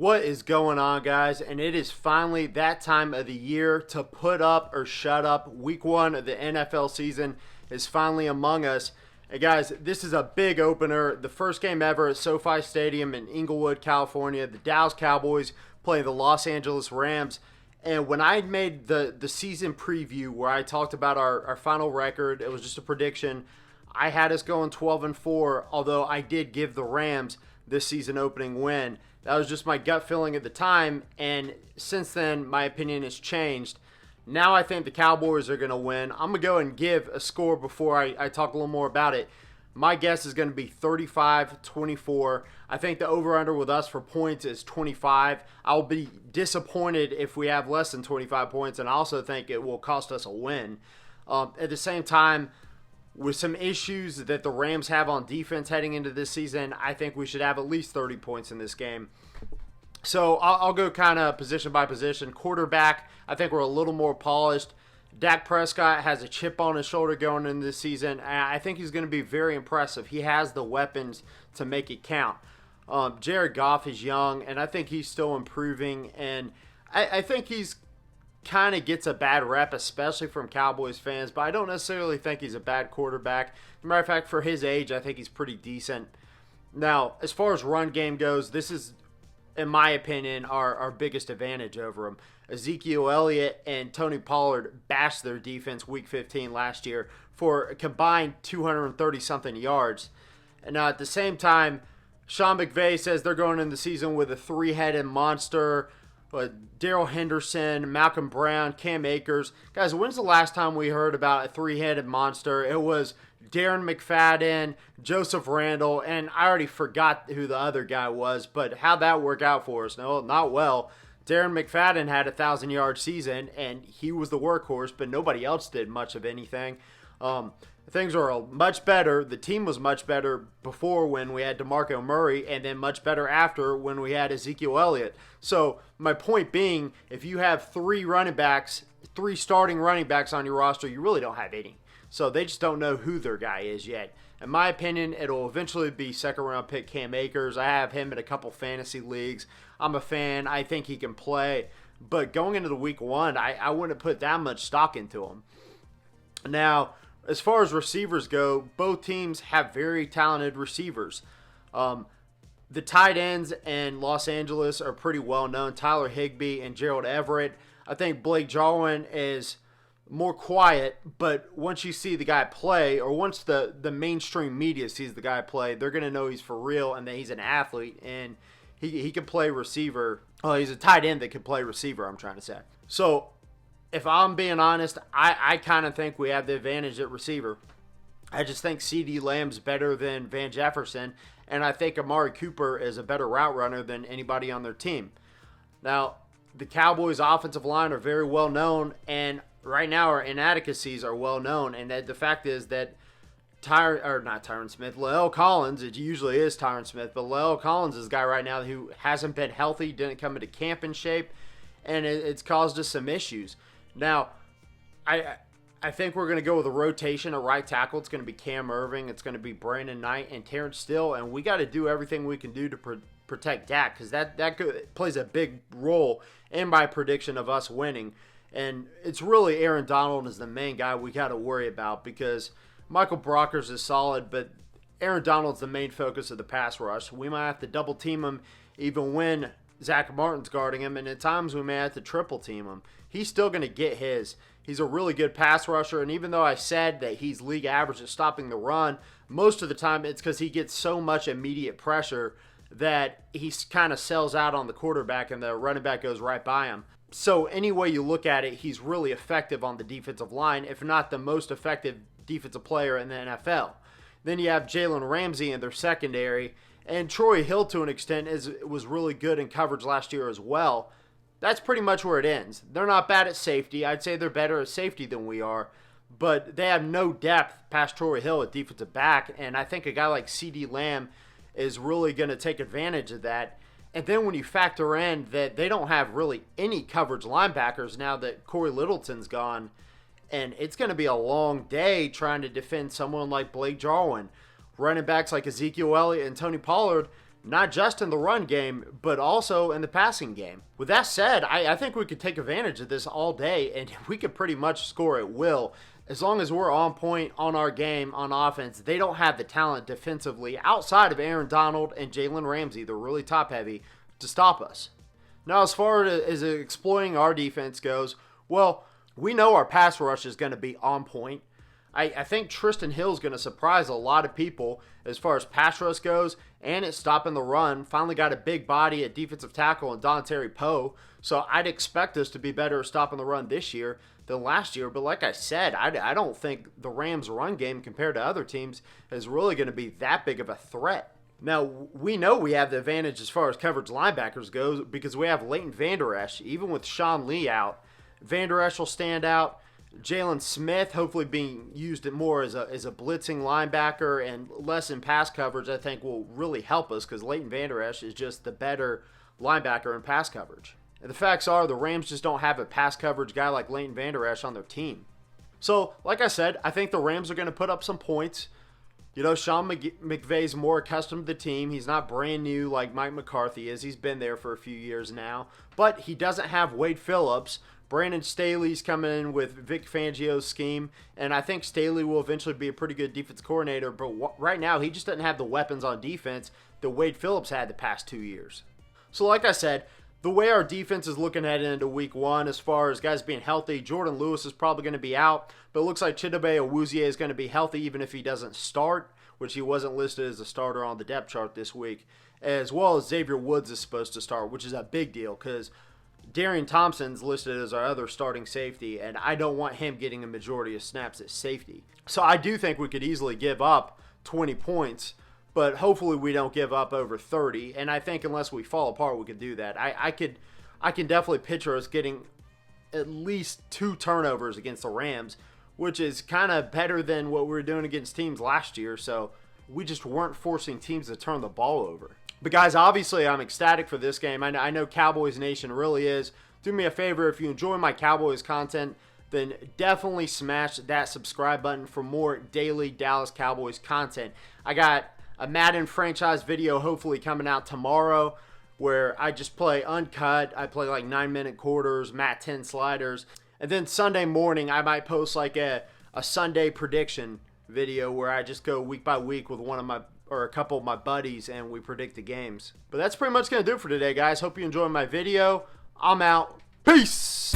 What is going on, guys? And it is finally that time of the year to put up or shut up. Week 1 of the NFL season is finally among us. And guys, this is a big opener. The first game ever at SoFi Stadium in Inglewood, California. The Dallas Cowboys play the Los Angeles Rams. And when I made the season preview where I talked about our final record, it was just a prediction. I had us going 12-4, although I did give the Rams this season opening win. That was just my gut feeling at the time, and since then, my opinion has changed. Now I think the Cowboys are going to win. I'm going to go and give a score before I talk a little more about it. My guess is going to be 35-24. I think the over-under with us for points is 25. I'll be disappointed if we have less than 25 points, and I also think it will cost us a win. At the same time, with some issues that the Rams have on defense heading into this season, I think we should have at least 30 points in this game. So I'll go kind of position by position. Quarterback, I think we're a little more polished. Dak Prescott has a chip on his shoulder going into this season, and I think he's going to be very impressive. He has the weapons to make it count. Jared Goff is young, and I think he's still improving, and I think he's kind of gets a bad rep, especially from Cowboys fans, but I don't necessarily think he's a bad quarterback. As a matter of fact, for his age, I think he's pretty decent. Now, as far as run game goes, this is, in my opinion, our biggest advantage over him. Ezekiel Elliott and Tony Pollard bashed their defense Week 15 last year for a combined 230-something yards. And now at the same time, Sean McVay says they're going into the season with a three-headed monster. Darrell Henderson, Malcolm Brown, Cam Akers. Guys, when's the last time we heard about a three-headed monster? It was Darren McFadden, Joseph Randle, and I already forgot who the other guy was, but how'd that work out for us? No, not well. Darren McFadden had a 1,000-yard season, and he was the workhorse, but nobody else did much of anything. Things are much better. The team was much better before when we had DeMarco Murray, and then much better after when we had Ezekiel Elliott. So my point being, if you have three starting running backs on your roster, you really don't have any. So they just don't know who their guy is yet. In my opinion, it'll eventually be second-round pick Cam Akers. I have him in a couple fantasy leagues. I'm a fan. I think he can play. But going into the Week 1, I wouldn't put that much stock into him. Now, as far as receivers go, both teams have very talented receivers. The tight ends in Los Angeles are pretty well known. Tyler Higbee and Gerald Everett. I think Blake Jarwin is more quiet, but once you see the guy play, or once the mainstream media sees the guy play, they're going to know he's for real and that he's an athlete, and he can play receiver. Well, he's a tight end that can play receiver, I'm trying to say. So, if I'm being honest, I kind of think we have the advantage at receiver. I just think CeeDee Lamb's better than Van Jefferson, and I think Amari Cooper is a better route runner than anybody on their team. Now, the Cowboys' offensive line are very well known, and right now our inadequacies are well known, and the fact is that La'el Collins, it usually is Tyron Smith, but La'el Collins is a guy right now who hasn't been healthy, didn't come into camp in shape, and it's caused us some issues. Now, I think we're going to go with a rotation at right tackle. It's going to be Cam Irving, it's going to be Brandon Knight, and Terrence Steele, and we got to do everything we can do to protect Dak, because that plays a big role in my prediction of us winning. And it's really Aaron Donald is the main guy we got to worry about, because Michael Brockers is solid, but Aaron Donald's the main focus of the pass rush. We might have to double team him even when Zach Martin's guarding him, and at times we may have to triple team him. He's still going to get his. He's a really good pass rusher, and even though I said that he's league average at stopping the run, most of the time it's because he gets so much immediate pressure that he kind of sells out on the quarterback and the running back goes right by him. So any way you look at it, he's really effective on the defensive line, if not the most effective defensive player in the NFL. Then you have Jalen Ramsey in their secondary, and Troy Hill to an extent was really good in coverage last year as well. That's pretty much where it ends. They're not bad at safety. I'd say they're better at safety than we are, but they have no depth past Troy Hill at defensive back, and I think a guy like CeeDee Lamb is really going to take advantage of that. And then when you factor in that they don't have really any coverage linebackers now that Corey Littleton's gone, and it's going to be a long day trying to defend someone like Blake Jarwin. Running backs like Ezekiel Elliott and Tony Pollard, not just in the run game, but also in the passing game. With that said, I think we could take advantage of this all day, and we could pretty much score at will. As long as we're on point on our game on offense, they don't have the talent defensively outside of Aaron Donald and Jalen Ramsey. They're really top heavy to stop us. Now, as far as exploiting our defense goes, well, we know our pass rush is going to be on point. I think Tristan Hill is going to surprise a lot of people as far as pass rush goes, and it's stopping the run. Finally got a big body at defensive tackle in Dontari Poe, so I'd expect us to be better at stopping the run this year than last year. But like I said, I don't think the Rams' run game compared to other teams is really going to be that big of a threat. Now, we know we have the advantage as far as coverage linebackers goes because we have Leighton Vander Esch. Even with Sean Lee out, Vander Esch will stand out. Jalen Smith, hopefully being used more as a blitzing linebacker and less in pass coverage, I think will really help us because Leighton Vander Esch is just the better linebacker in pass coverage. And the facts are the Rams just don't have a pass coverage guy like Leighton Vander Esch on their team. So, like I said, I think the Rams are going to put up some points. You know, Sean McVay's more accustomed to the team. He's not brand new like Mike McCarthy is. He's been there for a few years now. But he doesn't have Wade Phillips. Brandon Staley's coming in with Vic Fangio's scheme, and I think Staley will eventually be a pretty good defense coordinator, but right now he just doesn't have the weapons on defense that Wade Phillips had the past 2 years. So like I said, the way our defense is looking heading into week one as far as guys being healthy, Jordan Lewis is probably going to be out, but it looks like Chidobe Awuzie is going to be healthy even if he doesn't start, which he wasn't listed as a starter on the depth chart this week, as well as Xavier Woods is supposed to start, which is a big deal because Darian Thompson's listed as our other starting safety, and I don't want him getting a majority of snaps at safety. So I do think we could easily give up 20 points, but hopefully we don't give up over 30, and I think unless we fall apart, we could do that. I can definitely picture us getting at least 2 turnovers against the Rams, which is kind of better than what we were doing against teams last year, so we just weren't forcing teams to turn the ball over. But guys, obviously I'm ecstatic for this game. I know Cowboys Nation really is. Do me a favor, if you enjoy my Cowboys content, then definitely smash that subscribe button for more daily Dallas Cowboys content. I got a Madden franchise video hopefully coming out tomorrow where I just play uncut. I play like 9-minute quarters, Mat 10 sliders. And then Sunday morning I might post like a Sunday prediction video where I just go week by week with a couple of my buddies and we predict the games. But that's pretty much going to do it for today, guys. Hope you enjoyed my video. I'm out. Peace!